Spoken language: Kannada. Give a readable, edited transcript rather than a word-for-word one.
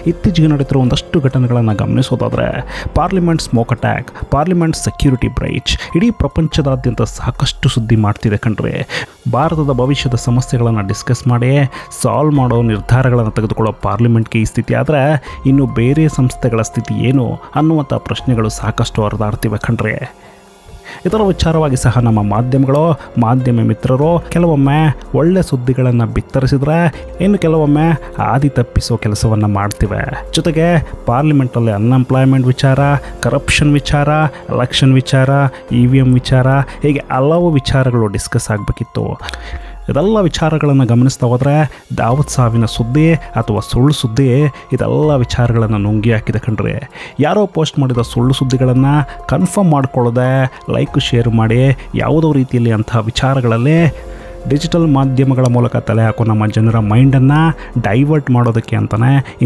ಇತ್ತೀಚೆಗೆ ನಡೆದಿರುವ ಒಂದಷ್ಟು ಘಟನೆಗಳನ್ನು ಗಮನಿಸೋದಾದರೆ parliament smoke attack, parliament security breach ಇಡೀ ಪ್ರಪಂಚದಾದ್ಯಂತ ಸಾಕಷ್ಟು ಸುದ್ದಿ ಮಾಡ್ತಿದೆ ಕಣ್ರಿ. ಭಾರತದ ಭವಿಷ್ಯದ ಸಮಸ್ಯೆಗಳನ್ನು ಡಿಸ್ಕಸ್ ಮಾಡಿ ಸಾಲ್ವ್ ಮಾಡೋ ನಿರ್ಧಾರಗಳನ್ನು ತೆಗೆದುಕೊಳ್ಳೋ ಪಾರ್ಲಿಮೆಂಟ್ಗೆ ಈ ಸ್ಥಿತಿ ಆದರೆ ಇನ್ನು ಬೇರೆ ಸಂಸ್ಥೆಗಳ ಸ್ಥಿತಿ ಏನು ಅನ್ನುವಂಥ ಪ್ರಶ್ನೆಗಳು ಸಾಕಷ್ಟು ಹರಿದಾಡ್ತಿವೆ ಕಣ್ರಿ. ಇದರ ವಿಚಾರವಾಗಿ ಸಹ ನಮ್ಮ ಮಾಧ್ಯಮ ಮಿತ್ರರು ಕೆಲವೊಮ್ಮೆ ಒಳ್ಳೆ ಸುದ್ದಿಗಳನ್ನು ಬಿತ್ತರಿಸಿದ್ರೆ ಇನ್ನು ಕೆಲವೊಮ್ಮೆ ಹಾದಿ ತಪ್ಪಿಸೋ ಕೆಲಸವನ್ನು ಮಾಡ್ತಿವೆ. ಜೊತೆಗೆ ಪಾರ್ಲಿಮೆಂಟಲ್ಲಿ ಅನ್ಎಂಪ್ಲಾಯ್ಮೆಂಟ್ ವಿಚಾರ, ಕರಪ್ಷನ್ ವಿಚಾರ, ಎಲೆಕ್ಷನ್ ವಿಚಾರ, EVM ವಿಚಾರ, ಹೀಗೆ ಹಲವು ವಿಚಾರಗಳು ಡಿಸ್ಕಸ್ ಆಗಬೇಕಿತ್ತು. ಇದೆಲ್ಲ ವಿಚಾರಗಳನ್ನು ಗಮನಿಸ್ತಾ ಹೋದರೆ ದಾವೂದ್ ಸಾವಿನ ಸುದ್ದಿ ಅಥವಾ ಸುಳ್ಳು ಸುದ್ದಿ ಇದೆಲ್ಲ ವಿಚಾರಗಳನ್ನು ನುಂಗಿ ಹಾಕಿದೆ ಕಣ್ರಿ. ಯಾರೋ ಪೋಸ್ಟ್ ಮಾಡಿದ ಸುಳ್ಳು ಸುದ್ದಿಗಳನ್ನು ಕನ್ಫರ್ಮ್ ಮಾಡಿಕೊಳ್ಳದೆ ಲೈಕ್ ಶೇರ್ ಮಾಡಿ ಯಾವುದೋ ರೀತಿಯಲ್ಲಿ ಅಂತಹ ವಿಚಾರಗಳಲ್ಲಿ ಡಿಜಿಟಲ್ ಮಾಧ್ಯಮಗಳ ಮೂಲಕ ತಲೆ ಹಾಕೋ ನಮ್ಮ ಜನರ ಮೈಂಡನ್ನು ಡೈವರ್ಟ್ ಮಾಡೋದಕ್ಕೆ ಅಂತಲೇ